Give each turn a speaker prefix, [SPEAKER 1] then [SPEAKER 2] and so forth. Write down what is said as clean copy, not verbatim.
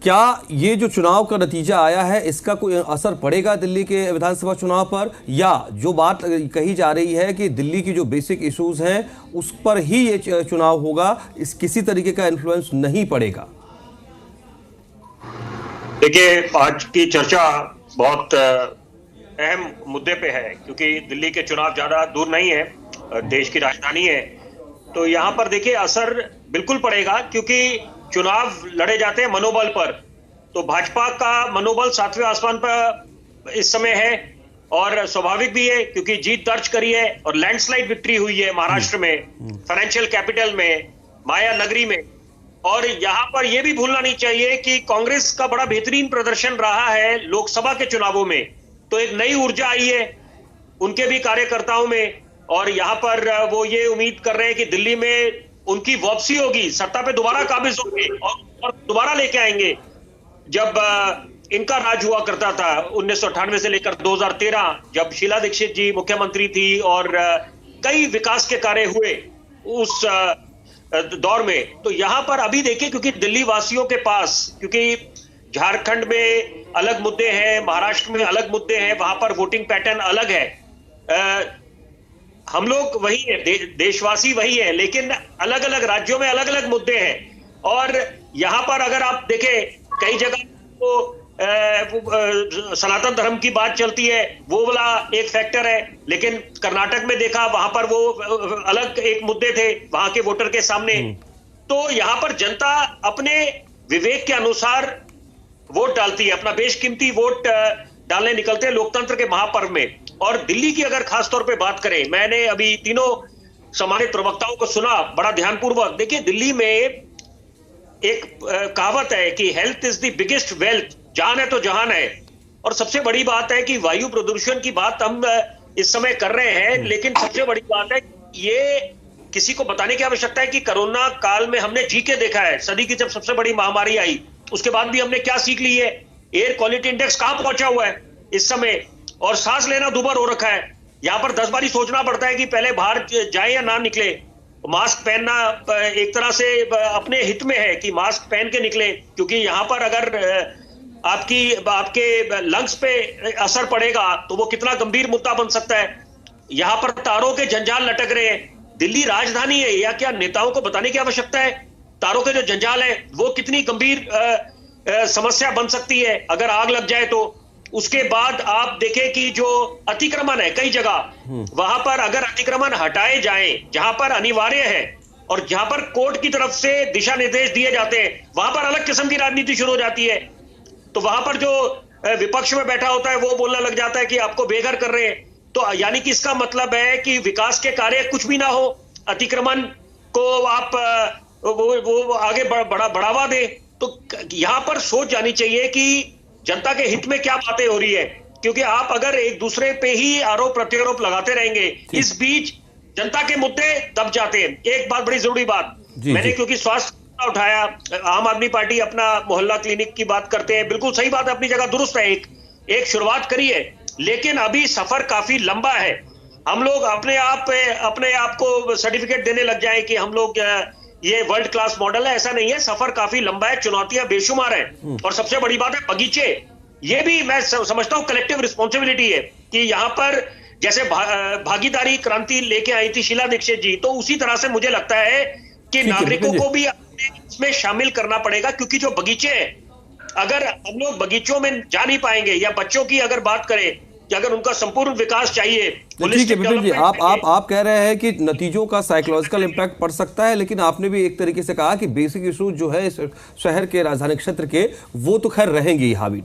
[SPEAKER 1] क्या ये जो चुनाव का नतीजा आया है इसका कोई असर पड़ेगा दिल्ली के विधानसभा चुनाव पर, या जो बात कही जा रही है कि दिल्ली की जो बेसिक इश्यूज हैं उस पर ही ये चुनाव होगा, इस किसी तरीके का इन्फ्लुएंस नहीं पड़ेगा?
[SPEAKER 2] देखिए, आज की चर्चा बहुत अहम मुद्दे पे है, क्योंकि दिल्ली के चुनाव ज्यादा दूर नहीं है, देश की राजधानी है। तो यहाँ पर देखिए असर बिल्कुल पड़ेगा, क्योंकि चुनाव लड़े जाते हैं मनोबल पर। तो भाजपा का मनोबल 7वें आसमान पर इस समय है, और स्वाभाविक भी है क्योंकि जीत दर्ज करी है और लैंडस्लाइड विक्ट्री हुई है महाराष्ट्र में, फाइनेंशियल कैपिटल में, माया नगरी में। और यहां पर यह भी भूलना नहीं चाहिए कि कांग्रेस का बड़ा बेहतरीन प्रदर्शन रहा है लोकसभा के चुनावों में। तो एक नई ऊर्जा आई है उनके भी कार्यकर्ताओं में, और यहां पर वो ये उम्मीद कर रहे हैं कि दिल्ली में उनकी वापसी होगी, सत्ता पे दोबारा काबिज होंगे और दोबारा लेके आएंगे। जब इनका राज हुआ करता था 1998 से लेकर 2013, जब शीला दीक्षित जी मुख्यमंत्री थी और कई विकास के कार्य हुए उस दौर में। तो यहां पर अभी देखिए, क्योंकि दिल्ली वासियों के पास, क्योंकि झारखंड में अलग मुद्दे हैं, महाराष्ट्र में अलग मुद्दे हैं, वहां पर वोटिंग पैटर्न अलग है। हम लोग वही है, देशवासी वही है, लेकिन अलग अलग राज्यों में अलग अलग मुद्दे हैं। और यहां पर अगर आप देखें, कई जगह तो सनातन धर्म की बात चलती है, वो वाला एक फैक्टर है, लेकिन कर्नाटक में देखा वहां पर वो अलग एक मुद्दे थे वहां के वोटर के सामने। तो यहां पर जनता अपने विवेक के अनुसार वोट डालती है, अपना बेशकीमती वोट डालने निकलते हैं लोकतंत्र के महापर्व में। और दिल्ली की अगर खास तौर पे बात करें, मैंने अभी तीनों सम्मानित प्रवक्ताओं को सुना बड़ा ध्यानपूर्वक। देखिए, दिल्ली में एक कहावत है कि health is the biggest wealth, जान है तो जहान है। और सबसे बड़ी बात है कि वायु प्रदूषण की बात हम इस समय कर रहे हैं, लेकिन सबसे बड़ी बात है ये किसी को बताने की आवश्यकता है कि कोरोना काल में हमने जी के देखा है, सदी की जब सबसे बड़ी महामारी आई, उसके बाद भी हमने क्या सीख ली है। एयर क्वालिटी इंडेक्स कहां पहुंचा हुआ है इस समय, और सांस लेना दुभर हो रखा है। यहां पर 10 बारी सोचना पड़ता है कि पहले बाहर जाए या ना निकले। मास्क पहनना एक तरह से अपने हित में है कि मास्क पहन के निकले, क्योंकि यहां पर अगर आपके लंग्स पे असर पड़ेगा तो वो कितना गंभीर मुद्दा बन सकता है। यहां पर तारों के जंजाल लटक रहे हैं। दिल्ली राजधानी है, या क्या नेताओं को बताने की आवश्यकता है? तारों के जो जंजाल है वो कितनी गंभीर समस्या बन सकती है अगर आग लग जाए तो। उसके बाद आप देखें कि जो अतिक्रमण है कई जगह, वहां पर अगर अतिक्रमण हटाए जाएं जहां पर अनिवार्य है और जहां पर कोर्ट की तरफ से दिशा निर्देश दिए जाते हैं, वहां पर अलग किस्म की राजनीति शुरू हो जाती है। तो वहां पर जो विपक्ष में बैठा होता है वो बोलने लग जाता है कि आपको बेघर कर रहे हैं। तो यानी कि इसका मतलब है कि विकास के कार्य कुछ भी ना हो, अतिक्रमण को आप वो आगे बढ़ावा दे। तो यहां पर सोच जानी चाहिए कि जनता के हित में क्या बातें हो रही है, क्योंकि आप अगर एक दूसरे पे ही आरोप प्रत्यारोप लगाते रहेंगे, इस बीच जनता के मुद्दे दब जाते हैं। एक बात बड़ी जरूरी बात, मैंने क्योंकि स्वास्थ्य उठाया, आम आदमी पार्टी अपना मोहल्ला क्लिनिक की बात करते हैं, बिल्कुल सही बात है, अपनी जगह दुरुस्त है, एक शुरुआत करी है, लेकिन अभी सफर काफी लंबा है। हम लोग अपने आप को सर्टिफिकेट देने लग जाए कि हम लोग ये वर्ल्ड क्लास मॉडल है, ऐसा नहीं है। सफर काफी लंबा है, चुनौतियां बेशुमार हैं। और सबसे बड़ी बात है बगीचे, ये भी मैं समझता हूं कलेक्टिव रिस्पॉन्सिबिलिटी है कि यहां पर जैसे भागीदारी क्रांति लेके आई थी शीला दीक्षित जी, तो उसी तरह से मुझे लगता है कि नागरिकों को भी इसमें शामिल करना पड़ेगा। क्योंकि जो बगीचे हैं, अगर हम लोग बगीचों में जा नहीं पाएंगे, या बच्चों की अगर बात करें कि अगर उनका संपूर्ण विकास चाहिए,
[SPEAKER 1] ठीक है विपिन जी, आप कह रहे हैं कि नतीजों का साइकोलॉजिकल इम्पैक्ट पड़ सकता है, लेकिन आपने भी एक तरीके से कहा कि बेसिक इशू जो है इस शहर के राजधानी क्षेत्र के, वो तो खैर रहेंगे ही हावी।